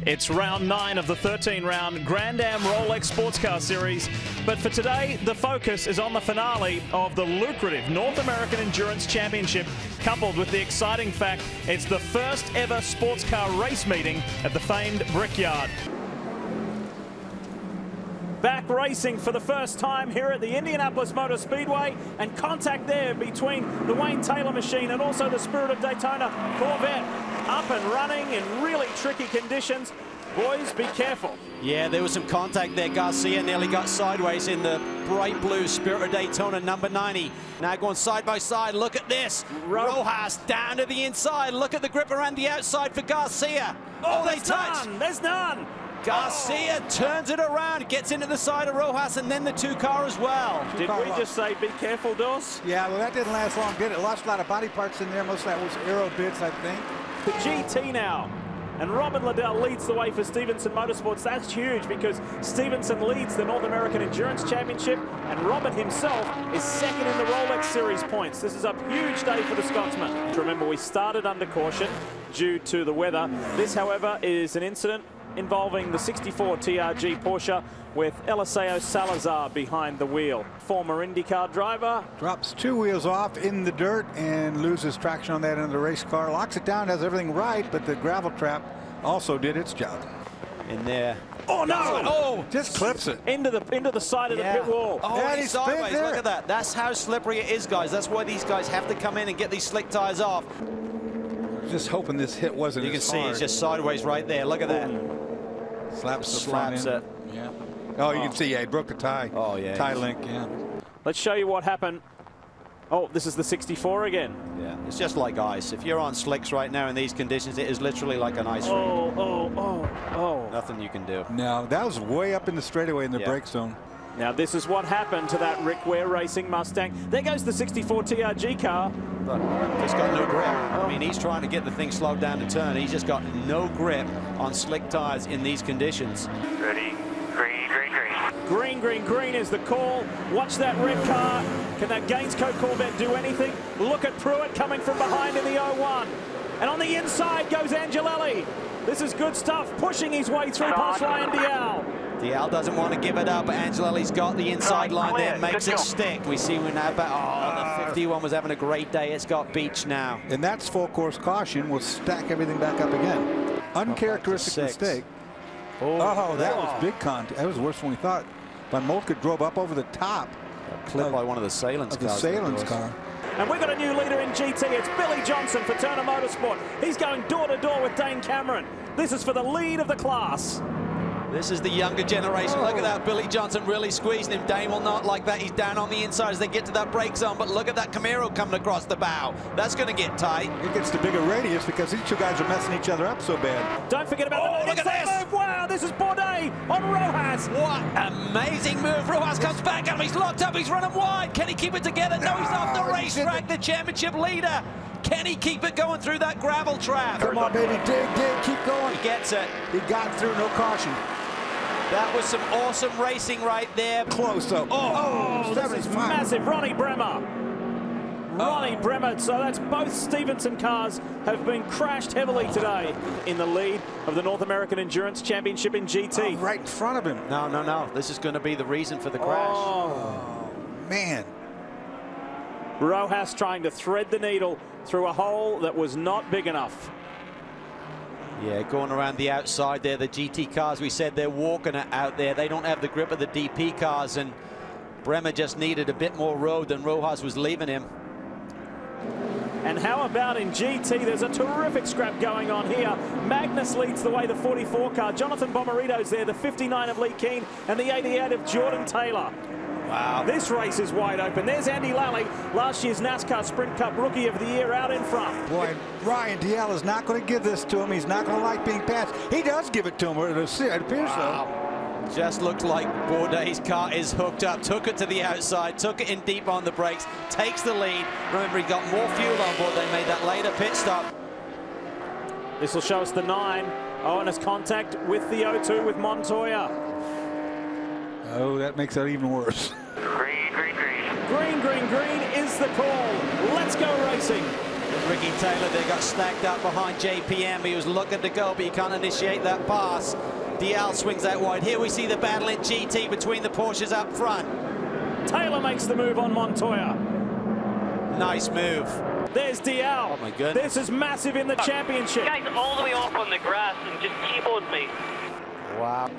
It's round 9 of the 13-round Grand Am Rolex Sports Car Series. But for today, the focus is on the finale of the lucrative North American Endurance Championship, coupled with the exciting fact it's the first ever sports car race meeting at the famed Brickyard. Back racing for the first time here at the Indianapolis Motor Speedway, and contact there between the Wayne Taylor machine and also the Spirit of Daytona Corvette. Up and running in really tricky conditions. Boys, be careful. Yeah, there was some contact there. Garcia nearly got sideways in the bright blue Spirit of Daytona number 90. Now going side by side. Look at this. Rojas down to the inside. Look at the grip around the outside for Garcia. Oh, they touch. There's none. Garcia turns it around, gets into the side of Rojas, and then the two-car as well. Did we just say be careful, Dos? Yeah, well, that didn't last long, did it? Lost a lot of body parts in there. Most of that was aero bits, I think. The GT now. And Robin Liddell leads the way for Stevenson Motorsports. That's huge because Stevenson leads the North American Endurance Championship, and Robin himself is second in the Rolex Series points. This is a huge day for the Scotsman. Remember, we started under caution due to the weather. This, however, is an incident involving the 64 TRG Porsche with Eliseo Salazar behind the wheel. Former IndyCar driver. Drops two wheels off in the dirt and loses traction on that end of the race car. Locks it down, does everything right, but the gravel trap also did its job. In there. Oh, no! Oh, just clips it. Into the side of the pit wall. Oh, yeah, he's sideways. Look at that. That's how slippery it is, guys. That's why these guys have to come in and get these slick tires off. Just hoping this hit wasn't You can as see hard. it's just sideways right there. Look at that. Slaps the Slaps front it. end. Yeah. Oh, you can see, yeah, he broke the tie. Oh, yeah. Tie link, yeah. Let's show you what happened. Oh, this is the 64 again. Yeah, it's just like ice. If you're on slicks right now in these conditions, it is literally like an ice rink. Oh. Nothing you can do. No, that was way up in the straightaway in the brake zone. Now, this is what happened to that Rick Ware Racing Mustang. There goes the 64 TRG car. But just got no grip. I mean, he's trying to get the thing slowed down to turn. He's just got no grip on slick tires in these conditions. Ready, green, green, green. Green, green, green is the call. Watch that red car. Can that Gainscoat Corvette do anything? Look at Pruitt coming from behind in the 01. And on the inside goes Angelelli. This is good stuff, pushing his way through past Ryan Dial. Dial doesn't want to give it up, but Angelelli's got the inside line there, makes it stick. We see we're now back. Oh, the 51 was having a great day. It's got beach now. And that's full course caution. We'll stack everything back up again. Uncharacteristic mistake. Oh, that was big contact. That was worse than we thought. Van Moltke drove up over the top. Clipped by one of the Salins cars. The Salins car. And we've got a new leader in GT. It's Billy Johnson for Turner Motorsport. He's going door to door with Dane Cameron. This is for the lead of the class. This is the younger generation. Look at that. Billy Johnson really squeezing him. Dane will not like that. He's down on the inside as they get to that brake zone. But look at that Camaro coming across the bow. That's going to get tight. It gets the bigger radius because these two guys are messing each other up so bad. Don't forget about look at this. Move. Wow, this is Bourdais on Rojas. What amazing move. Rojas comes back at him. He's locked up. He's running wide. Can he keep it together? No, he's off the racetrack. The championship leader. Can he keep it going through that gravel trap? Come on, baby. Dig, keep going. He gets it. He got through, no caution. That was some awesome racing right there. Close though. Oh, this is massive. Ronnie Bremer. Ronnie Bremer. So that's both Stevenson cars have been crashed heavily today in the lead of the North American Endurance Championship in GT. Oh, right in front of him. No. This is going to be the reason for the crash. Oh, man. Rojas trying to thread the needle through a hole that was not big enough. Yeah, going around the outside there, the GT cars, we said they're walking it out there. They don't have the grip of the DP cars, and Bremer just needed a bit more road than Rojas was leaving him. And how about in GT? There's a terrific scrap going on here. Magnus leads the way, the 44 car. Jonathan Bomarito's there, the 59 of Lee Keane, and the 88 of Jordan Taylor. Wow. This race is wide open. There's Andy Lally, last year's NASCAR Sprint Cup Rookie of the Year, out in front. Boy, Ryan Dial is not going to give this to him. He's not going to like being passed. He does give it to him. It appears so. Just looks like Bourdais' car is hooked up. Took it to the outside, took it in deep on the brakes, takes the lead. Remember, he got more fuel on board. They made that later pit stop. This will show us the 9. Oh, and it's contact with the 02 with Montoya. Oh, that makes it even worse. Green, green, green. Green, green, green is the call. Let's go racing. Ricky Taylor, they got stacked up behind JPM. He was looking to go, but he can't initiate that pass. DL swings out wide. Here we see the battle in GT between the Porsches up front. Taylor makes the move on Montoya. Nice move. There's DL. Oh my goodness. This is massive in the championship. Guys, all the way off on the grass and just T-boned me. Wow.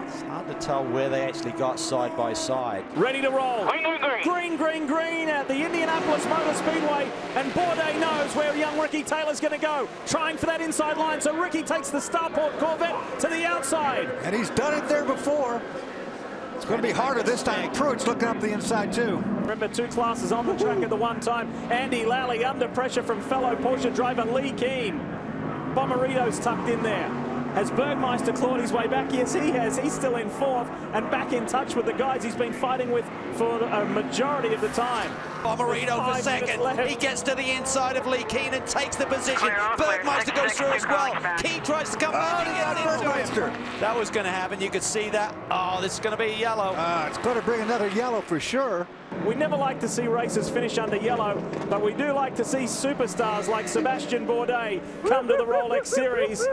It's hard to tell where they actually got side by side. Ready to roll. Green, green, green. Green, green, green at the Indianapolis Motor Speedway. And Bourdais knows where young Ricky Taylor's going to go. Trying for that inside line. So Ricky takes the Starport Corvette to the outside. And he's done it there before. It's going to be harder this time. Pruitt's looking up the inside too. Remember, two classes on the track at the one time. Andy Lally under pressure from fellow Porsche driver Lee Keane. Bomarito's tucked in there. Has Bergmeister clawed his way back? Yes, he has. He's still in fourth and back in touch with the guys he's been fighting with for a majority of the time. Bomarito for second. He gets to the inside of Lee Keane and takes the position. Bergmeister goes through as well. Keane tries to come back and get into him. That was going to happen. You could see that. Oh, this is going to be yellow. It's going to bring another yellow for sure. We never like to see races finish under yellow, but we do like to see superstars like Sebastian Bourdais come to the Rolex Series.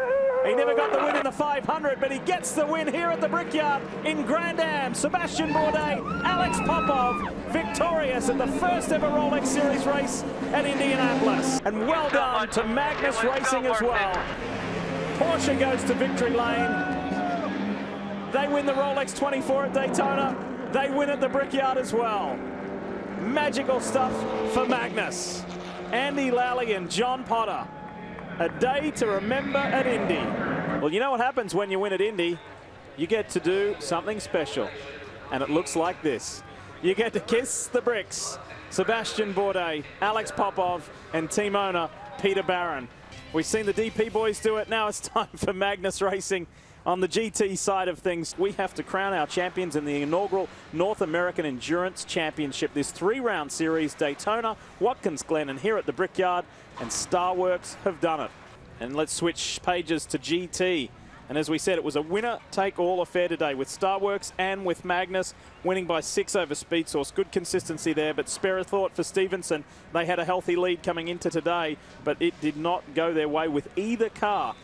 He never got the win in the 500, but he gets the win here at the Brickyard in Grand Am. Sebastian Bourdais, Alex Popov, victorious at the first ever Rolex Series race at Indianapolis. And well done to Magnus Racing as well. Porsche goes to victory lane. They win the Rolex 24 at Daytona. They win at the Brickyard as well. Magical stuff for Magnus. Andy Lally and John Potter. A day to remember at Indy. Well, you know what happens when you win at Indy? You get to do something special. And it looks like this. You get to kiss the bricks. Sebastian Bourdais, Alex Popov, and team owner Peter Barron. We've seen the DP boys do it. Now it's time for Magnus Racing. On the GT side of things, we have to crown our champions in the inaugural North American Endurance Championship. This 3-round series, Daytona, Watkins Glen, and here at the Brickyard, and Starworks have done it. And let's switch pages to GT. And as we said, it was a winner-take-all affair today with Starworks and with Magnus winning by 6 over Speed Source. Good consistency there, but spare a thought for Stevenson. They had a healthy lead coming into today, but it did not go their way with either car.